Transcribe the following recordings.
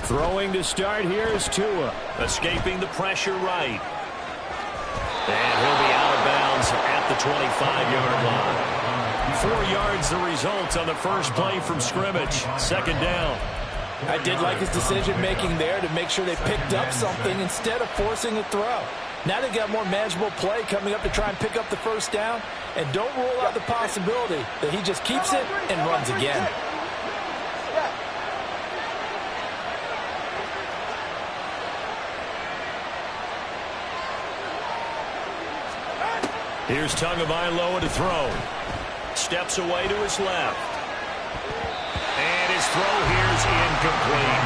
Throwing to start here is Tua. Escaping the pressure right. And he'll be out of bounds at the 25-yard line. 4 yards the result on the first play from scrimmage. Second down. I did like his decision-making there to make sure they picked up something instead of forcing a throw. Now they've got more manageable play coming up to try and pick up the first down. And don't rule out the possibility that he just keeps it and runs again. Here's Tagovailoa to throw. Steps away to his left. And his throw here is incomplete.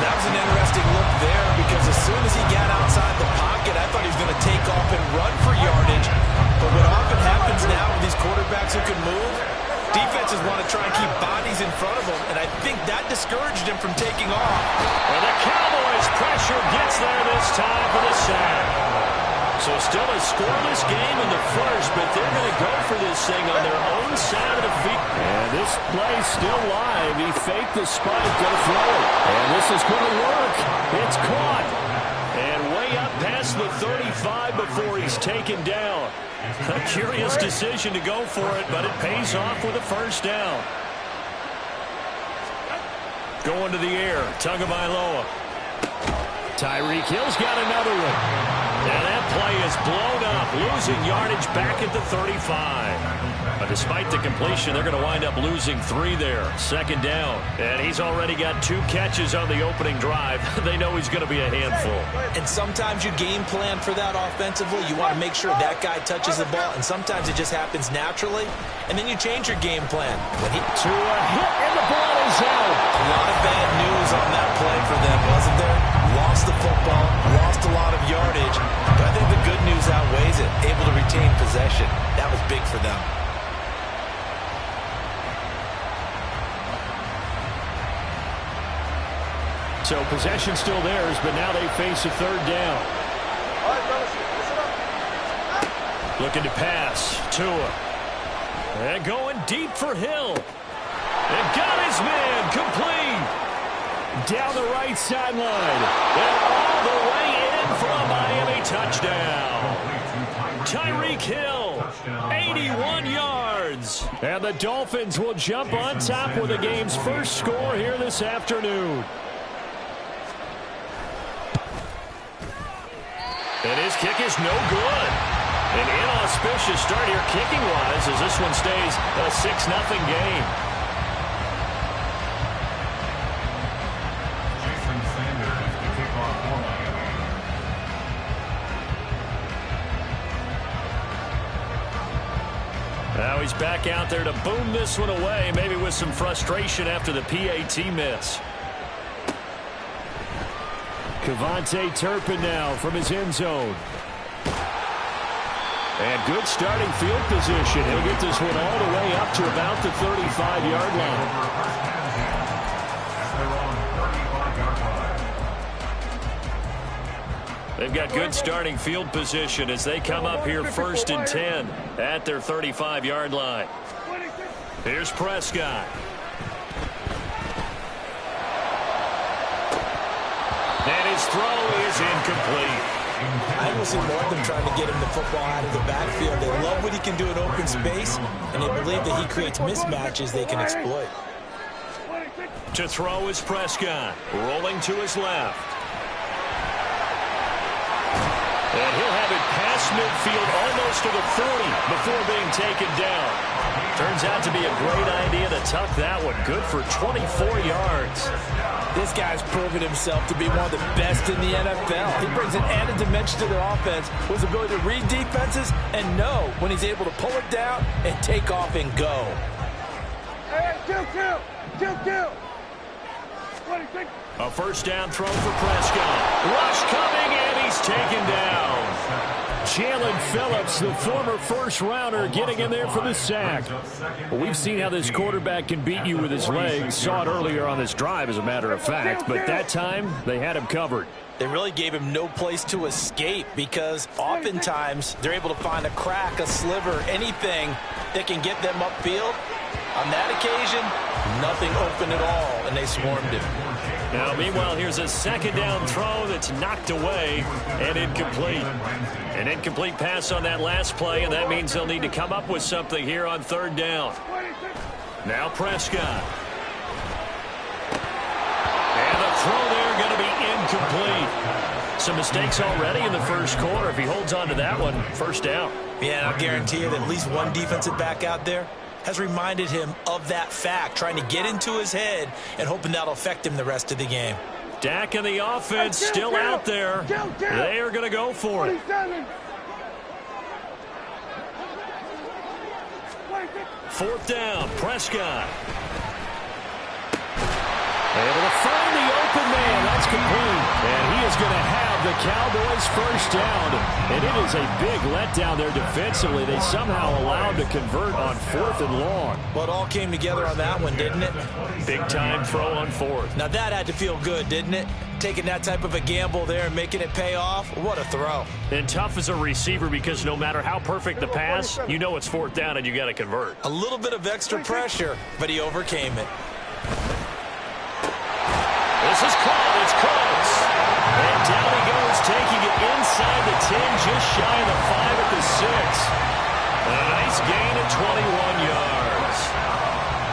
That was an interesting look there because as soon as he got outside the pocket, I thought he was going to take off and run for yardage. But what often happens now with these quarterbacks who can move, defenses want to try and keep bodies in front of them, and I think that discouraged him from taking off. And the Cowboys' pressure gets there this time for the sack. So still a scoreless game in the first, but they're going to go for this thing on their own side of the field. And this play's still live. He faked the spike, going to throw it. And this is going to work. It's caught. And way up past the 35 before he's taken down. A curious decision to go for it, but it pays off with a first down. Going to the air, Tagovailoa. Tyreek Hill's got another one. And that play is blown up, losing yardage back at the 35. But despite the completion, they're going to wind up losing 3 there. Second down. And he's already got 2 catches on the opening drive. They know he's going to be a handful. And sometimes you game plan for that offensively. You want to make sure that guy touches the ball. And sometimes it just happens naturally. And then you change your game plan. When he to a hit, and the ball is out. A lot of bad news on that play for them, wasn't there? Lost the football, lost a lot of yardage. But I think the good news outweighs it. Able to retain possession. That was big for them. So possession still theirs, but now they face a third down. Looking to pass. Tua. And going deep for Hill. And got his man complete. Down the right sideline. And all the way in for a Miami touchdown. Tyreek Hill, 81 yards. And the Dolphins will jump on top with the game's first score here this afternoon. And his kick is no good. An inauspicious start here kicking-wise as this one stays a 6-0 game. Now he's back out there to boom this one away, maybe with some frustration after the PAT miss. Kevontae Turpin now from his end zone. And good starting field position. He'll get this one all the way up to about the 35-yard line. They've got good starting field position as they come up here 1st and 10 at their 35-yard line. Here's Prescott. And his throw is incomplete. I will see more of them trying to get him the football out of the backfield. They love what he can do in open space, and they believe that he creates mismatches they can exploit. To throw is Prescott, rolling to his left. And he'll have it past midfield almost to the 40 before being taken down. Turns out to be a great idea to tuck that one. Good for 24 yards. This guy's proven himself to be one of the best in the NFL. He brings an added dimension to their offense with his ability to read defenses and know when he's able to pull it down and take off and go. Hey, kill. A first down throw for Prescott. Rush coming, and he's taken down. Jalen Phillips, the former first-rounder, getting in there for the sack. Well, we've seen how this quarterback can beat you with his legs. Saw it earlier on this drive, as a matter of fact. But that time, they had him covered. They really gave him no place to escape because oftentimes they're able to find a crack, a sliver, anything that can get them upfield. On that occasion, nothing open at all, and they swarmed him. Now, meanwhile, here's a second down throw that's knocked away and incomplete. An incomplete pass on that last play, and that means they'll need to come up with something here on third down. Now Prescott. And the throw there going to be incomplete. Some mistakes already in the first quarter. If he holds on to that one, first down. Yeah, I'll guarantee you that at least one defensive back out there has reminded him of that fact, trying to get into his head and hoping that'll affect him the rest of the game. Dak and the offense still out there. They are going to go for it. Fourth down, Prescott. Able to find the open man. That's complete. And he is going to have the Cowboys first down. And it is a big letdown there defensively. They somehow allowed to convert on fourth and long. Well, it all came together on that one, didn't it? Big time throw on fourth. Now that had to feel good, didn't it? Taking that type of a gamble there and making it pay off. What a throw. And tough as a receiver because no matter how perfect the pass, you know it's fourth down and you got to convert. A little bit of extra pressure, but he overcame it. This is caught. It's close. And down he goes, taking it inside the 10, just shy of the 5 at the 6. A nice gain at 21 yards.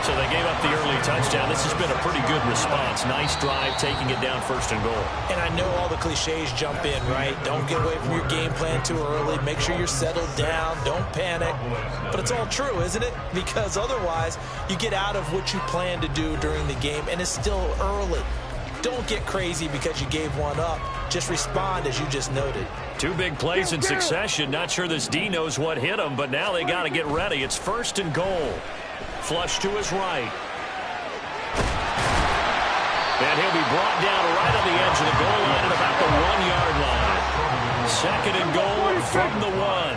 So they gave up the early touchdown. This has been a pretty good response. Nice drive, taking it down first and goal. And I know all the cliches jump in, right? Don't get away from your game plan too early. Make sure you're settled down. Don't panic. But it's all true, isn't it? Because otherwise, you get out of what you plan to do during the game, and it's still early. Don't get crazy because you gave one up. Just respond as you just noted. Two big plays in succession. Not sure this D knows what hit him, but now they got to get ready. It's first and goal. Flush to his right. And he'll be brought down right on the edge of the goal line at about the 1-yard line. Second and goal from the 1.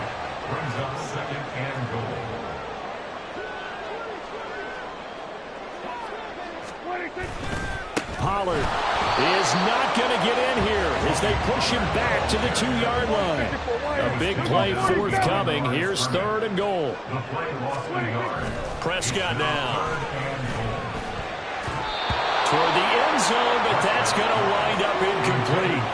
Brings up second and goal. Pollard is not going to get in here as they push him back to the 2-yard line. A big play forthcoming. Here's third and goal. Prescott now. Toward the end zone, but that's going to wind up incomplete.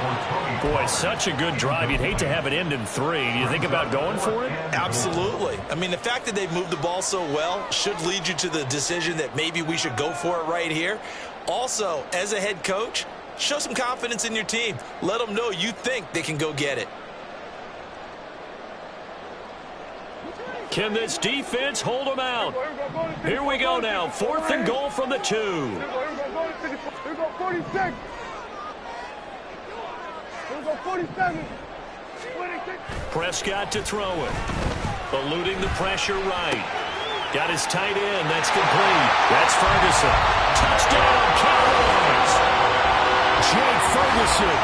Boy, such a good drive. You'd hate to have it end in 3. Do you think about going for it? Absolutely. I mean, the fact that they've moved the ball so well should lead you to the decision that maybe we should go for it right here. Also, as a head coach, show some confidence in your team. Let them know you think they can go get it. Can this defense hold them out? Here we go now. Fourth and goal from the 2. Here we go 46. Here we go 47. 26. Prescott to throw it. Eluding the pressure right. Got his tight end. That's complete. That's Ferguson. Touchdown, Cowboys. Jake Ferguson.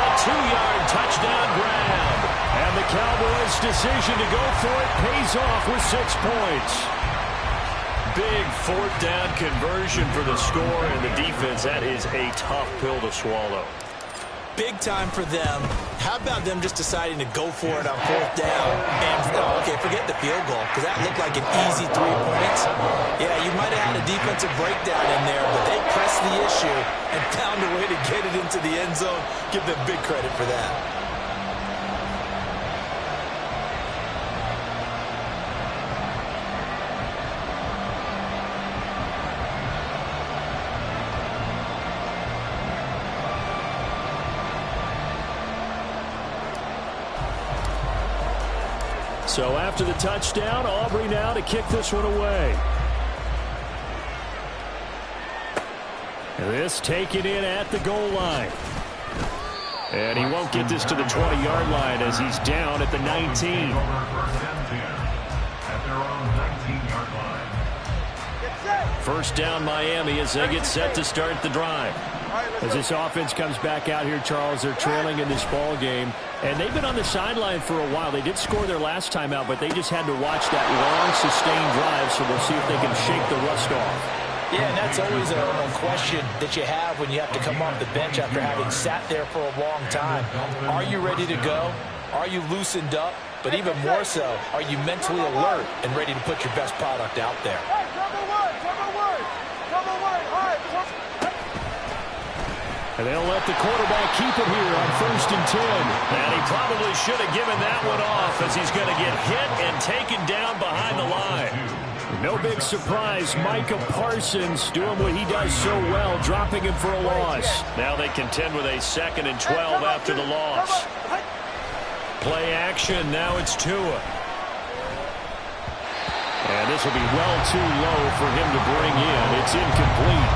A 2-yard touchdown grab. And the Cowboys' decision to go for it pays off with 6 points. Big fourth down conversion for the score, and the defense, that is a tough pill to swallow. Big time for them. How about them just deciding to go for it on fourth down? And, okay, forget the field goal, because that looked like an easy 3 points. Yeah, you might have had a defensive breakdown in there, but they pressed the issue and found a way to get it into the end zone. Give them big credit for that. So after the touchdown, Aubrey now to kick this one away. This taken in at the goal line. And he won't get this to the 20-yard line as he's down at the 19. First down Miami as they get set to start the drive. As this offense comes back out here, Charles, they're trailing in this ball game. And they've been on the sideline for a while. They did score their last time out, but they just had to watch that long, sustained drive, so we'll see if they can shake the rust off. Yeah, and that's always a question that you have when you have to come off the bench after having sat there for a long time. Are you ready to go? Are you loosened up? But even more so, are you mentally alert and ready to put your best product out there? And they'll let the quarterback keep it here on 1st and 10. And he probably should have given that one off as he's going to get hit and taken down behind the line. No big surprise, Micah Parsons doing what he does so well, dropping him for a loss. Now they contend with a 2nd and 12 after the loss. Play action, now it's Tua. And this will be well too low for him to bring in. It's incomplete.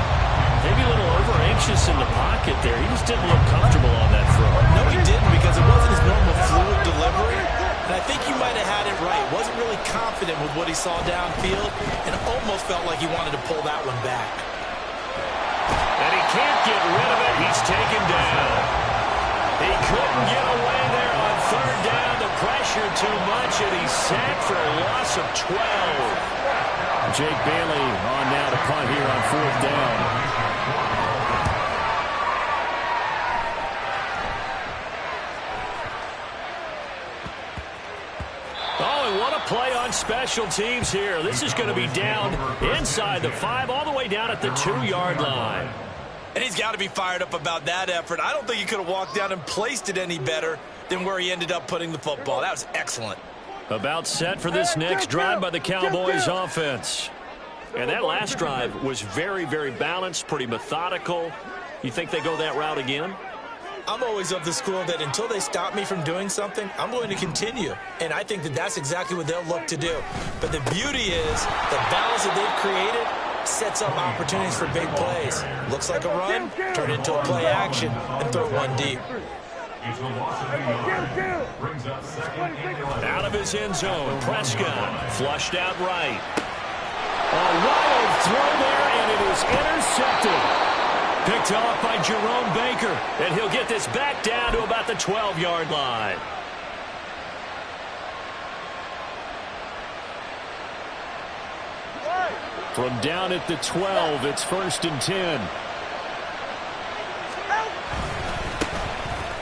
Maybe a little over-anxious in the pocket there. He just didn't look comfortable on that throw. No, he didn't, because it wasn't his normal fluid delivery. And I think you might have had it right. Wasn't really confident with what he saw downfield and almost felt like he wanted to pull that one back. And he can't get rid of it. He's taken down. He couldn't get away there on 3rd down. The pressure too much, and he's sacked for a loss of 12. Jake Bailey on now to punt here on 4th down. Play on special teams here. This is going to be down inside the 5, all the way down at the 2-yard line. And he's got to be fired up about that effort. I don't think he could have walked down and placed it any better than where he ended up putting the football. That was excellent. About set for this next drive by the Cowboys offense. And that last drive was very, very balanced, pretty methodical. You think they go that route again? I'm always of the school that until they stop me from doing something, I'm going to continue. And I think that that's exactly what they'll look to do. But the beauty is the balance that they've created sets up opportunities for big plays. Looks like a run, turn it into a play action, and throw one deep. Out of his end zone, Prescott flushed out right. A wild throw there, and it is intercepted. Picked off by Jerome Baker, and he'll get this back down to about the 12-yard line. From down at the 12, it's 1st and 10.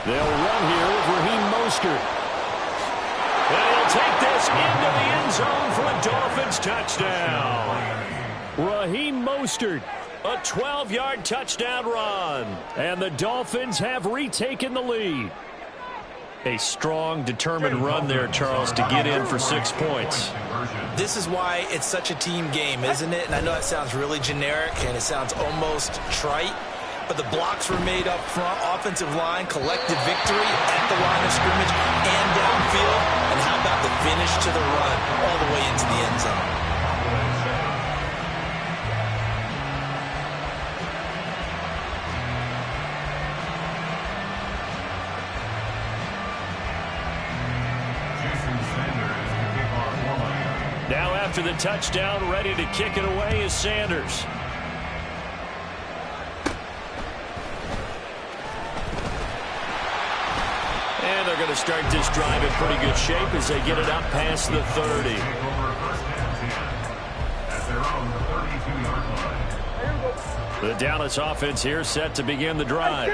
They'll run here with Raheem Mostert. And he'll take this into the end zone for a Dolphins touchdown. Raheem Mostert. A 12-yard touchdown run. And the Dolphins have retaken the lead. A strong, determined run there, Charles, to get in for 6 points. This is why it's such a team game, isn't it? And I know that sounds really generic, and it sounds almost trite. But the blocks were made up front. Offensive line, collective victory at the line of scrimmage and downfield. And how about the finish to the run all the way into the end zone? Now after the touchdown, ready to kick it away is Sanders. And they're going to start this drive in pretty good shape as they get it up past the 30. The Dallas offense here set to begin the drive.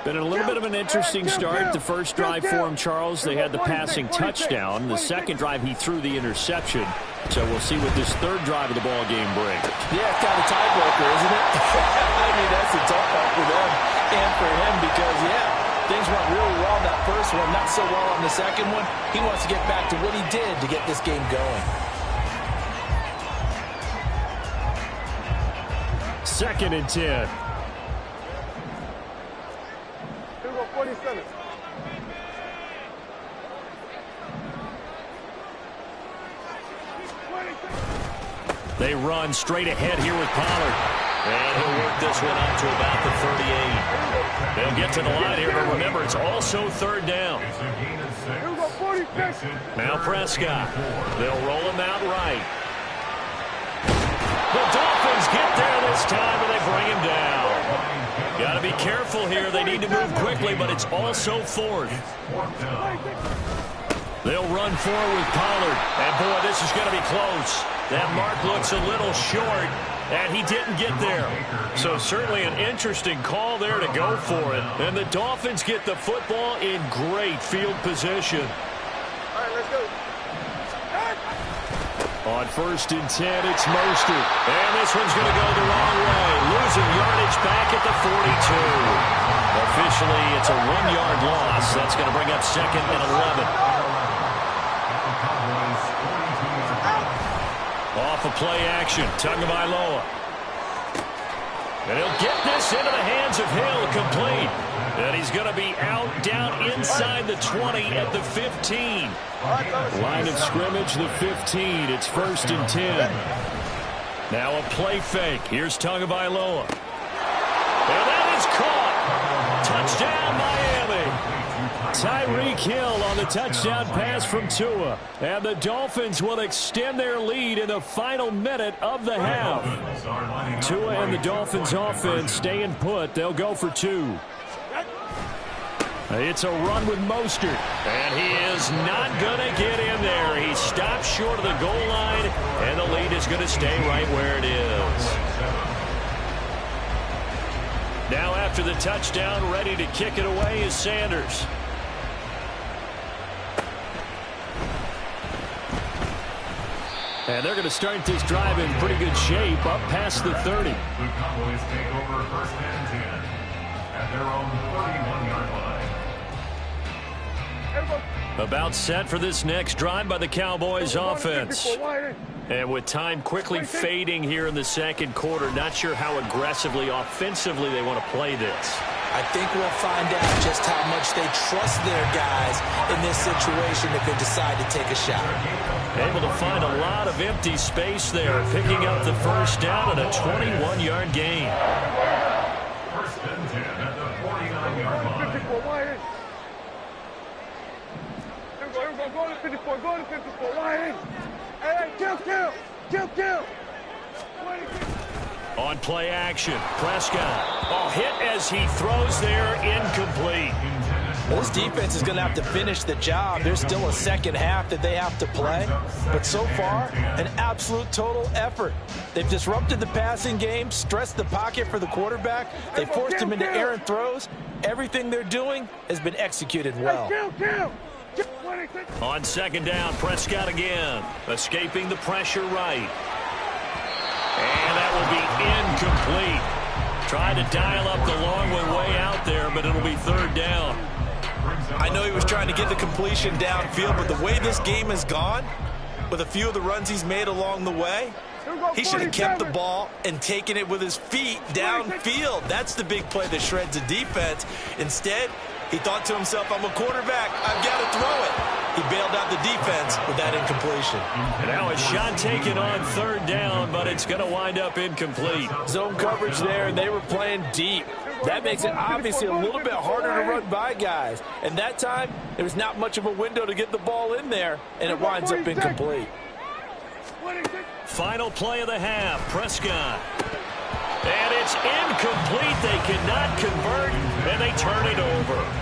Been a little bit of an interesting start. The first drive for him, Charles, they had the passing touchdown. The second drive, he threw the interception. So we'll see what this third drive of the ball game brings. Yeah, it's kind of a tiebreaker, isn't it? I mean, that's a tough part for them and for him because, yeah, things went really well on that first one, not so well on the second one. He wants to get back to what he did to get this game going. 2nd and 10. Here we go, 47. They run straight ahead here with Pollard. And he'll work this one up to about the 38. They'll get to the line here, but remember, it's also 3rd down. Here we go, 46. Now Prescott. They'll roll him out right. The Dolphins get there this time, and they bring him down. Got to be careful here. They need to move quickly, but it's also 4th. They'll run forward with Pollard. And, boy, this is going to be close. That mark looks a little short. And he didn't get there. So certainly an interesting call there to go for it. And the Dolphins get the football in great field position. All right, let's go. On 1st and 10, it's Mostert. And this one's going to go the wrong way. Losing yardage back at the 42. Officially, it's a 1-yard loss. That's going to bring up 2nd and 11. Off of play action, Tagovailoa. And he'll get this into the hands of Hill, complete. And he's going to be out, down inside the 20 at the 15. Line of scrimmage, the 15. It's 1st and 10. Now a play fake. Here's Tagovailoa. And that is caught. Touchdown, Miami. Tyreek Hill on the touchdown pass from Tua. And the Dolphins will extend their lead in the final minute of the half. Tua and the Dolphins offense staying put. They'll go for 2. It's a run with Mostert. And he is not going to get in there. He stops short of the goal line. And the lead is going to stay right where it is. Now after the touchdown, ready to kick it away is Sanders. And they're going to start this drive in pretty good shape, up past the 30. The Cowboys take over 1st and 10 at their own 31-yard line. About set for this next drive by the Cowboys offense. And with time quickly fading here in the 2nd quarter, not sure how aggressively, offensively they want to play this. I think we'll find out just how much they trust their guys in this situation if they decide to take a shot. Able to find a lot of empty space there, picking up the 1st down and a 21-yard gain. 1st and 10 at the 49-yard line. Here we go, go to 54, go to 54, wide. Hey, kill. On play action, Prescott. Oh, hit as he throws there, incomplete. This defense is going to have to finish the job. There's still a 2nd half that they have to play. But so far, an absolute total effort. They've disrupted the passing game, stressed the pocket for the quarterback. They forced him into errant throws. Everything they're doing has been executed well. On 2nd down, Prescott again, escaping the pressure right. And that will be incomplete. Trying to dial up the long one way out there, but it'll be 3rd down. I know he was trying to get the completion downfield, but the way this game has gone, with a few of the runs he's made along the way, he should have kept the ball and taken it with his feet downfield. That's the big play that shreds the defense. Instead, he thought to himself, I'm a quarterback, I've got to throw it. He bailed out the defense with that incompletion. And now a shot taken on 3rd down, but it's going to wind up incomplete. Zone coverage there, and they were playing deep. That makes it obviously a little bit harder to run by guys. And that time, there was not much of a window to get the ball in there, and it winds up incomplete. Final play of the half, Prescott. And it's incomplete. They cannot convert, and they turn it over.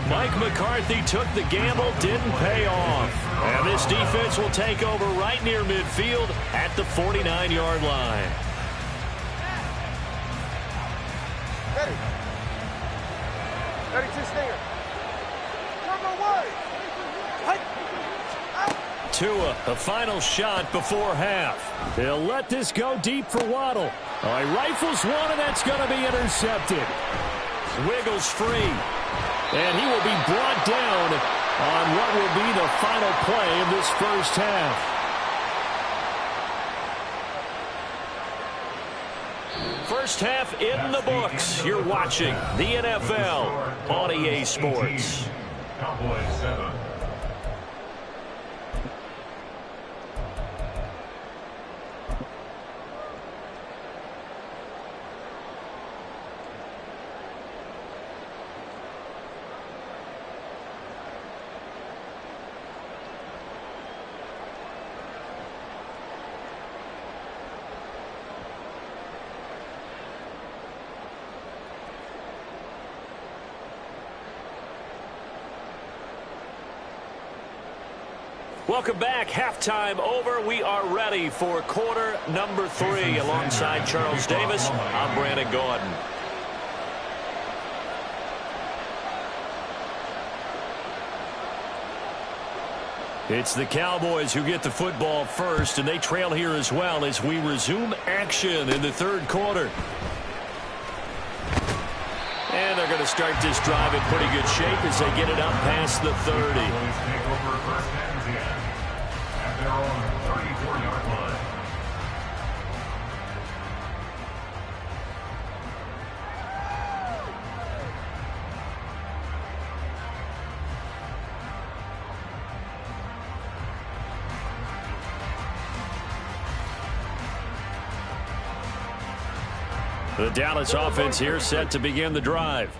Mike McCarthy took the gamble, didn't pay off. And this defense will take over right near midfield at the 49-yard line. Ready to stinger. Tua, a final shot before half. They'll let this go deep for Waddle. Oh, he rifles one, and that's going to be intercepted. Wiggles free. And he will be brought down on what will be the final play of this 1st half. First half in the books. You're watching the NFL on EA Sports. Cowboys 7. Welcome back. Halftime over. We are ready for quarter number 3. Alongside Charles Davis, I'm Brandon Gordon. It's the Cowboys who get the football first, and they trail here as well as we resume action in the third quarter. And they're going to start this drive in pretty good shape as they get it up past the 30. Take over first and 10 at their own 34-yard line. The Dallas offense here set to begin the drive.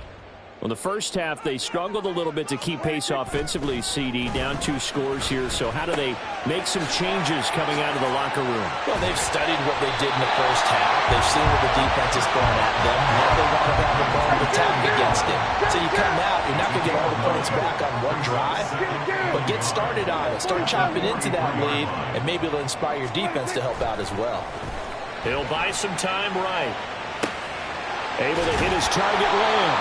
Well, the first half, they struggled a little bit to keep pace offensively, CD, down 2 scores here. So how do they make some changes coming out of the locker room? Well, they've studied what they did in the first half. They've seen what the defense is throwing at them. Now they want to have the ball of attack against it. So you come out, you're not going to get all the points back on one drive, but get started on it. Start chopping into that lead, and maybe it'll inspire your defense to help out as well. He'll buy some time right. Able to hit his target Lamb.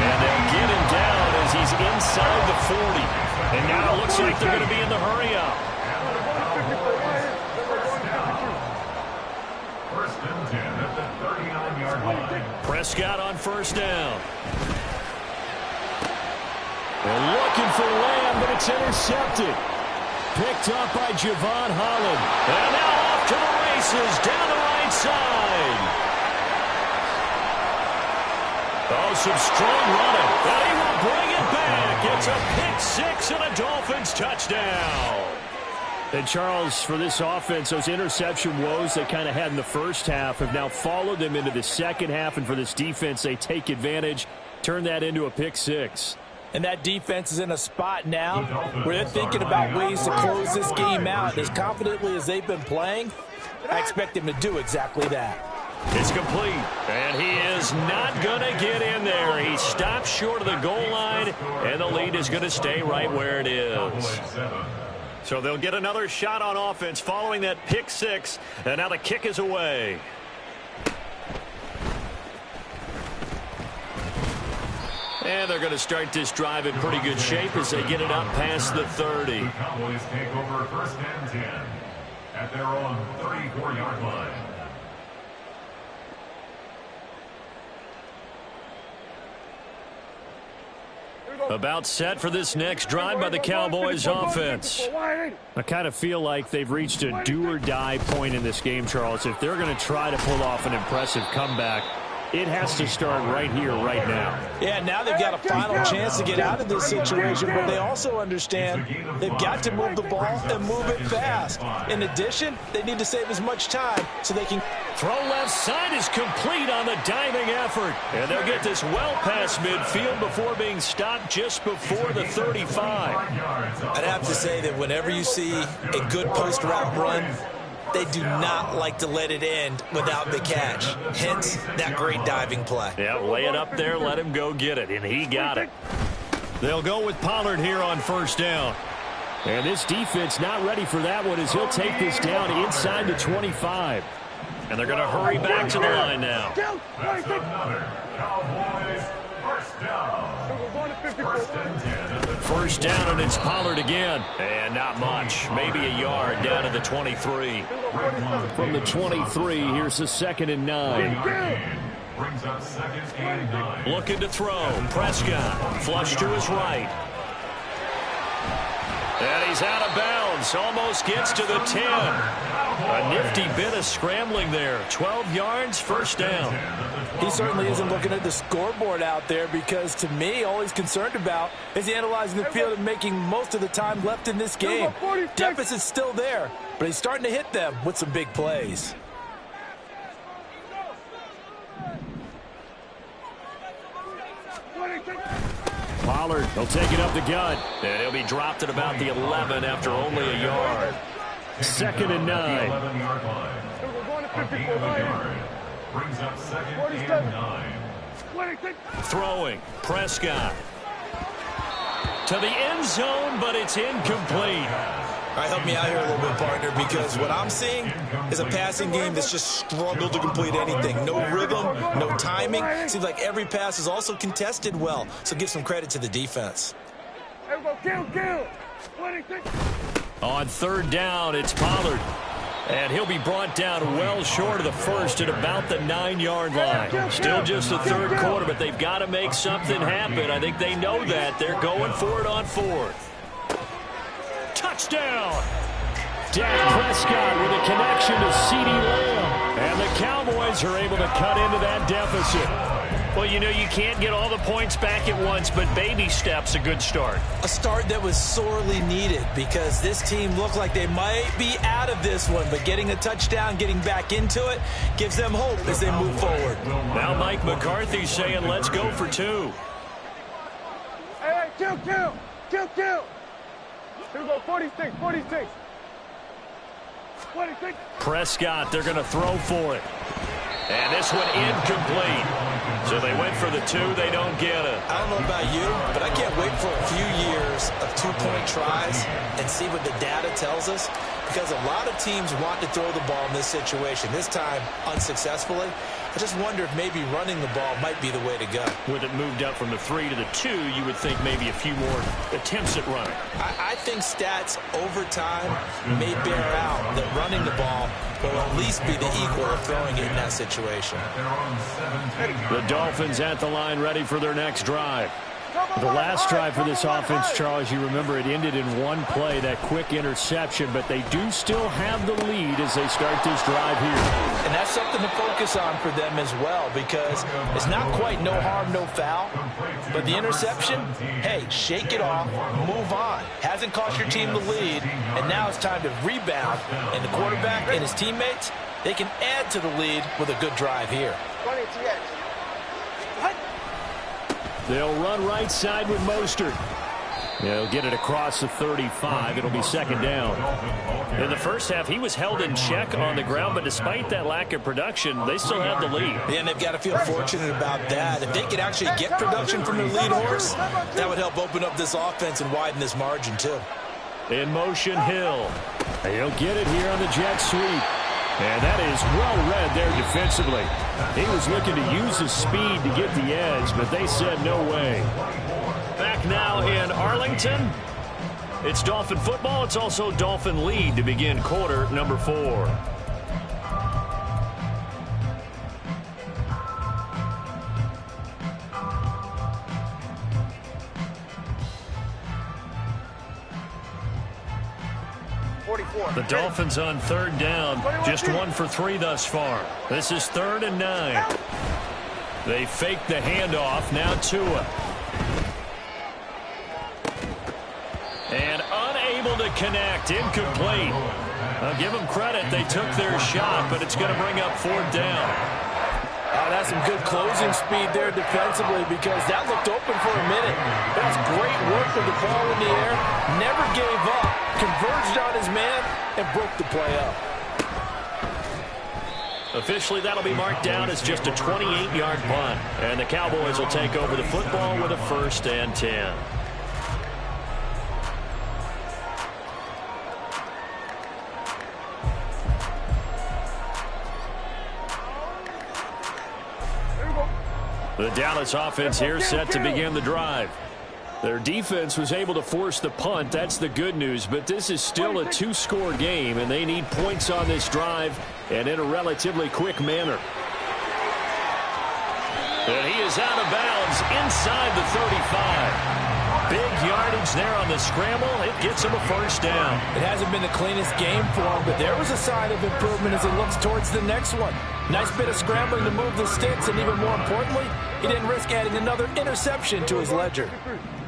And they'll get him down as he's inside the 40. And now it looks like they're going to be in the hurry-up. First and 10 at the 39-yard line. Prescott on first down. They're looking for Lamb, but it's intercepted. Picked up by Javon Holland. And now off to the races down the right side. Oh, some strong running. And he will bring it back. It's a pick 6 and a Dolphins touchdown. And Charles, for this offense, those interception woes they kind of had in the first half have now followed them into the second half. And for this defense, they take advantage, turn that into a pick 6. And that defense is in a spot now where they're thinking about ways to close this game out. As confidently as they've been playing, I expect them to do exactly that. It's complete, and he is not going to get in there. He stops short of the goal line, and the lead is going to stay right where it is. So they'll get another shot on offense following that pick 6, and now the kick is away. And they're going to start this drive in pretty good shape as they get it up past the 30. The Cowboys take over first and 10 at their own 34-yard line. About set for this next drive by the Cowboys offense. I kind of feel like they've reached a do-or-die point in this game, Charles. If they're going to try to pull off an impressive comeback, it has to start right here, right now. Yeah, now they've got a final chance to get out of this situation, but they also understand they've got to move the ball and move it fast. In addition, they need to save as much time so they can... Throw left side is complete on the diving effort. And they'll get this well past midfield before being stopped just before the 35. I'd have to say that whenever you see a good post route run, they do not like to let it end without the catch. Hence, that great diving play. Yeah, lay it up there, let him go get it, and he got it. They'll go with Pollard here on first down. And this defense not ready for that one as he'll take this down inside the 25. And they're going to hurry back to the line now. That's another Cowboys first down. First down, and it's Pollard again. And not much. Maybe a yard down to the 23. From the 23, here's the 2nd and 9. Brings up 2nd and 9. Looking to throw. Prescott. Flush to his right. And he's out of bounds. Almost gets to the 10. A nifty bit of scrambling there. 12 yards, first down. He certainly isn't looking at the scoreboard out there because, to me, all he's concerned about is analyzing the field and making most of the time left in this game. Deficit's still there, but he's starting to hit them with some big plays. Pollard, he'll take it up the gut. And he'll be dropped at about the 11 after only a yard. 2nd and 9. 11-yard line. A gain of a yard. Brings up 2nd and 9. Throwing. Prescott. To the end zone, but it's incomplete. All right, help me out here a little bit, partner, because what I'm seeing is a passing game that's just struggled to complete anything. No rhythm, no timing. Seems like every pass is also contested well, so give some credit to the defense. Kill. On third down, it's Pollard. And he'll be brought down well short of the first at about the 9-yard line. Still just the third quarter, but they've got to make something happen. I think they know that. They're going for it on fourth. Touchdown! Dak Prescott with a connection to CeeDee Lamb. And the Cowboys are able to cut into that deficit. Well, you know, you can't get all the points back at once, but baby steps a good start. A start that was sorely needed because this team looked like they might be out of this one, but getting a touchdown, getting back into it, gives them hope as they move forward. Now Mike McCarthy's saying, let's go for 2. Hey, kill. Here we go, 46. Prescott, they're going to throw for it. And this one incomplete. So they went for the 2. They don't get it. I don't know about you, but I can't wait for a few years of 2-point tries and see what the data tells us. Because a lot of teams want to throw the ball in this situation. This time, unsuccessfully. I just wonder if maybe running the ball might be the way to go. With it moved up from the 3 to the 2, you would think maybe a few more attempts at running. I think stats over time may bear out that running the ball will at least be the equal of throwing it in that situation. The Dolphins at the line ready for their next drive. The last drive for this offense, Charles, you remember it ended in one play, that quick interception, but they do still have the lead as they start this drive here. And that's something to focus on for them as well, because it's not quite no harm, no foul, but the interception, hey, shake it off, move on. Hasn't cost your team the lead, and now it's time to rebound, and the quarterback and his teammates, they can add to the lead with a good drive here. They'll run right side with Mostert. They'll get it across the 35. It'll be second down. In the first half, he was held in check on the ground, but despite that lack of production, they still have the lead. Yeah, and they've got to feel fortunate about that. If they could actually get production from their lead horse, that would help open up this offense and widen this margin, too. In motion, Hill. He'll get it here on the jet sweep. And that is well read there defensively. He was looking to use his speed to get the edge, but they said no way. Back now in Arlington. It's Dolphin football. It's also Dolphin lead to begin quarter number 4. The Dolphins on third down, just 1 for 3 thus far. This is 3rd and 9. They fake the handoff, now Tua. And unable to connect, incomplete. I'll give them credit, they took their shot, but it's going to bring up 4th down. Oh, that's some good closing speed there defensively because that looked open for a minute. That's great work with the ball in the air. Never gave up. Converged on his man and broke the play up. Officially, that'll be marked down as just a 28-yard punt. And the Cowboys will take over the football with a 1st and 10. The Dallas offense here set to begin the drive. Their defense was able to force the punt. That's the good news. But this is still a 2-score game, and they need points on this drive and in a relatively quick manner. And he is out of bounds inside the 35. Big yardage there on the scramble. It gets him a 1st down. It hasn't been the cleanest game for him, but there was a sign of improvement as he looks towards the next one. Nice bit of scrambling to move the sticks, and even more importantly, he didn't risk adding another interception to his ledger.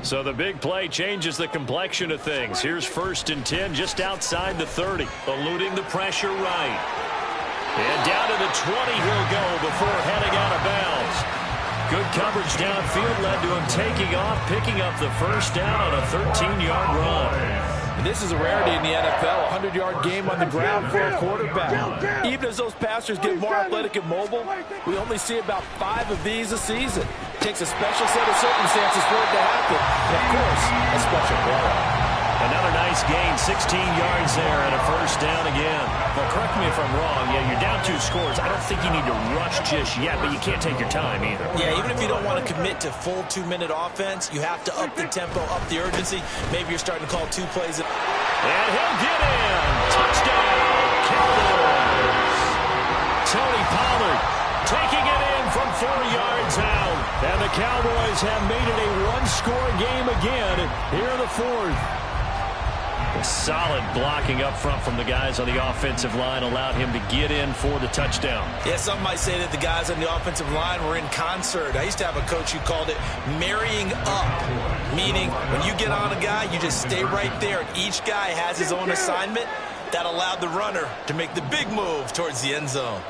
So the big play changes the complexion of things. Here's 1st and 10 just outside the 30, eluding the pressure right. And down to the 20 he'll go before heading out of bounds. Good coverage downfield led to him taking off, picking up the 1st down on a 13-yard run. And this is a rarity in the NFL, a 100-yard game on the ground for a quarterback. Even as those passers get more athletic and mobile, we only see about 5 of these a season. It takes a special set of circumstances for it to happen, and of course, a special player. Another nice gain, 16 yards there and a first down again. Well, correct me if I'm wrong. Yeah, you're down 2 scores. I don't think you need to rush just yet, but you can't take your time either. Yeah, even if you don't want to commit to full 2-minute offense, you have to up the tempo, up the urgency. Maybe you're starting to call 2 plays. And he'll get in. Touchdown, Cowboys. Tony Pollard taking it in from 4 yards out. And the Cowboys have made it a one-score game again here in the fourth. Solid blocking up front from the guys on the offensive line allowed him to get in for the touchdown. Yeah, some might say that the guys on the offensive line were in concert. I used to have a coach who called it marrying up, meaning when you get on a guy, you just stay right there. And each guy has his own assignment. That allowed the runner to make the big move towards the end zone.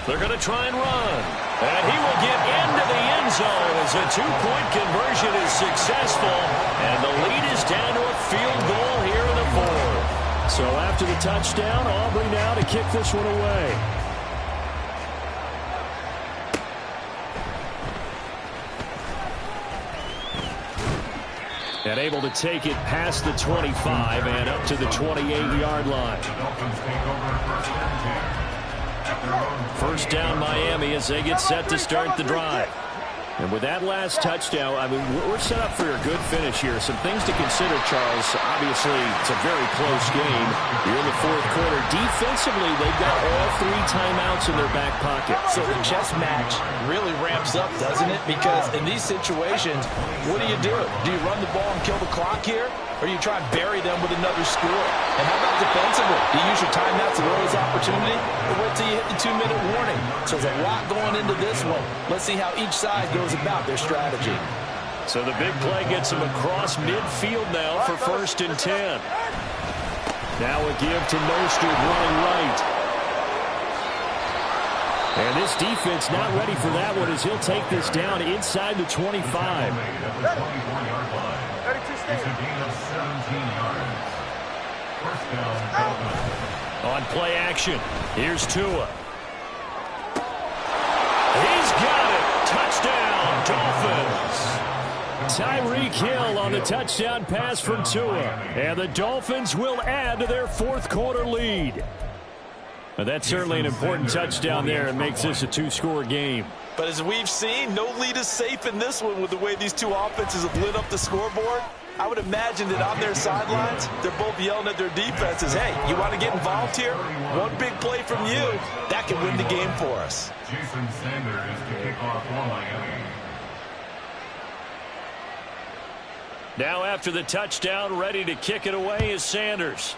They're going to try and run. And he will get into the end zone as a 2-point conversion is successful. And the lead is down to a field goal here in the fourth. So after the touchdown, Aubrey now to kick this one away. And able to take it past the 25 and up to the 28-yard line. First down Miami as they get set to start the drive. And with that last touchdown, I mean, we're set up for a good finish here. Some things to consider, Charles. Obviously, it's a very close game here in the fourth quarter. Defensively, they've got all 3 timeouts in their back pocket. So the chess match really ramps up, doesn't it? Because in these situations, what do? Do you run the ball and kill the clock here? Or you try and bury them with another score? And how about defensively? Do you use your timeouts at earliest opportunity? Or wait till you hit the 2-minute warning? So there's a lot going into this one. Let's see how each side goes about their strategy. So the big play gets him across midfield now for 1st and 10. Now a give to Mostert running right. And this defense not ready for that one as he'll take this down inside the 25. It's a gain of 17 yards. First down. On play action, here's Tua. He's got it. Touchdown, Dolphins. Tyreek Hill on the touchdown pass from Tua. And the Dolphins will add to their fourth quarter lead. But that's certainly an important touchdown there and makes this a 2-score game. But as we've seen, no lead is safe in this one with the way these two offenses have lit up the scoreboard. I would imagine that on their sidelines, they're both yelling at their defenses, hey, you want to get involved here? One big play from you, that can win the game for us. Jason Sanders to kick off for Miami. Now after the touchdown, ready to kick it away is Sanders.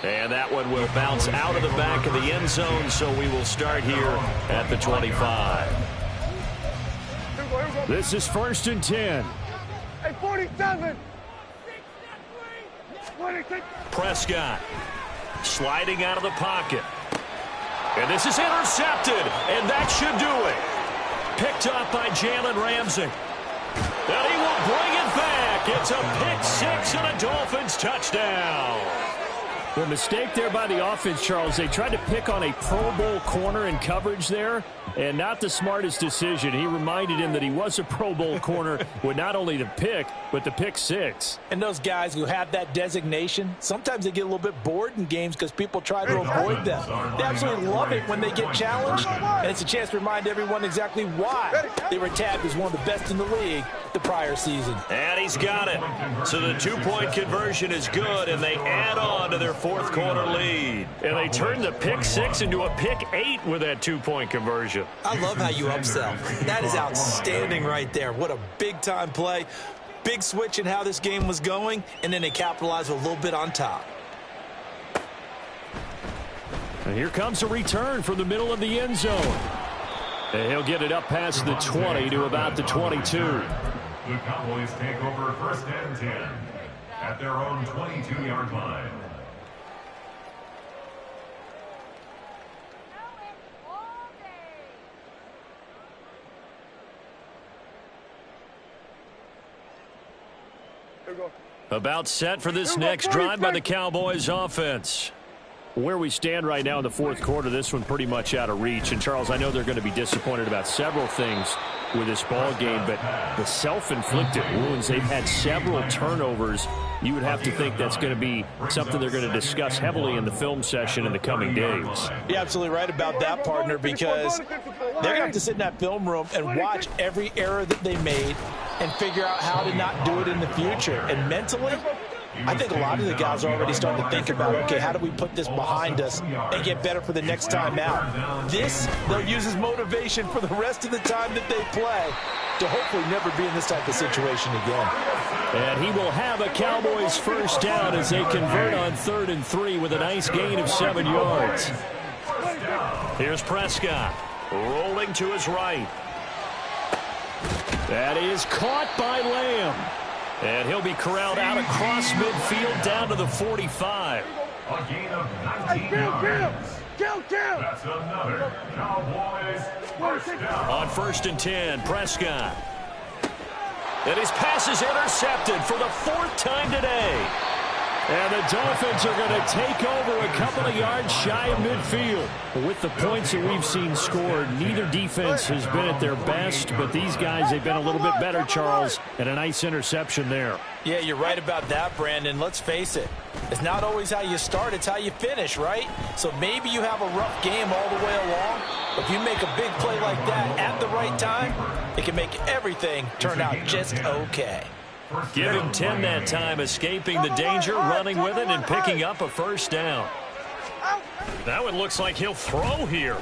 And that one will bounce out of the back of the end zone, so we will start here at the 25. This is 1st and 10. Hey, 47. Prescott sliding out of the pocket. And this is intercepted, and that should do it. Picked up by Jalen Ramsey. And he will bring it back. It's a pick 6 and a Dolphins touchdown. Well, mistake there by the offense, Charles. They tried to pick on a Pro Bowl corner in coverage there, and not the smartest decision. He reminded him that he was a Pro Bowl corner with not only the pick, but the pick 6. And those guys who have that designation, sometimes they get a little bit bored in games because people try to avoid them. They absolutely love it when they get challenged, and it's a chance to remind everyone exactly why they were tagged as one of the best in the league the prior season. And he's got it. So the 2-point conversion is good, and they add on to their fourth quarter lead. And they turn the pick 6 into a pick 8 with that 2-point conversion. I love how you upsell. That is outstanding right there. What a big-time play. Big switch in how this game was going, and then they capitalize a little bit on top. And here comes a return from the middle of the end zone. And he'll get it up past the 20 to about the 22. The Cowboys take over 1st and 10 at their own 22-yard line. About set for this next drive by the Cowboys offense. Where we stand right now in the fourth quarter, this one pretty much out of reach. And, Charles, I know they're going to be disappointed about several things. with this ball game, but the self-inflicted wounds, they've had several turnovers. You would have to think that's going to be something they're going to discuss heavily in the film session in the coming days. You're absolutely right about that, partner, because they're going to have to sit in that film room and watch every error that they made and figure out how to not do it in the future. And mentally, I think a lot of the guys are already starting to think about, okay, how do we put this behind us and get better for the next time out? This, they'll use as motivation for the rest of the time that they play to hopefully never be in this type of situation again. And he will have a Cowboys first down as they convert on 3rd and 3 with a nice gain of 7 yards. Here's Prescott rolling to his right. That is caught by Lamb. And he'll be corralled out across midfield down to the 45. A gain of 19 yards. That's another Cowboys first down. On 1st and 10, Prescott. And his pass is intercepted for the 4th time today. And the Dolphins are going to take over a couple of yards shy of midfield. With the points that we've seen scored, neither defense has been at their best, but these guys, they've been a little bit better, Charles, and a nice interception there. Yeah, you're right about that, Brandon. Let's face it. It's not always how you start, it's how you finish, right? So maybe you have a rough game all the way along, but if you make a big play like that at the right time, it can make everything turn out just okay. Give him 10 that time, escaping the danger, running with it, and picking up a first down. That one looks like he'll throw here.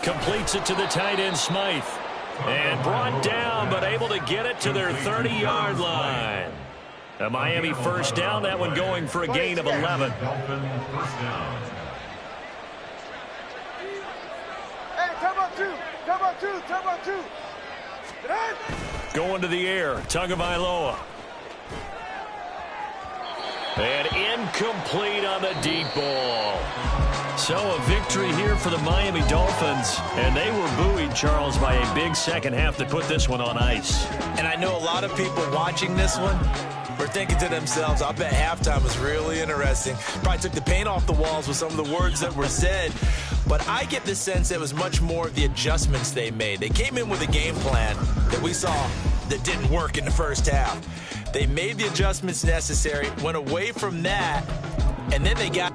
Completes it to the tight end, Smythe. And brought down, but able to get it to their 30-yard line. A Miami first down, that one going for a gain of 11. Hey, come on two. Going to the air, Tagovailoa. And incomplete on the deep ball. So a victory here for the Miami Dolphins. And they were buoyed, Charles, by a big second half that put this one on ice. And I know a lot of people watching this one were thinking to themselves, I bet halftime was really interesting. Probably took the paint off the walls with some of the words that were said. But I get the sense it was much more of the adjustments they made. They came in with a game plan that we saw that didn't work in the first half. They made the adjustments necessary, went away from that, and then they got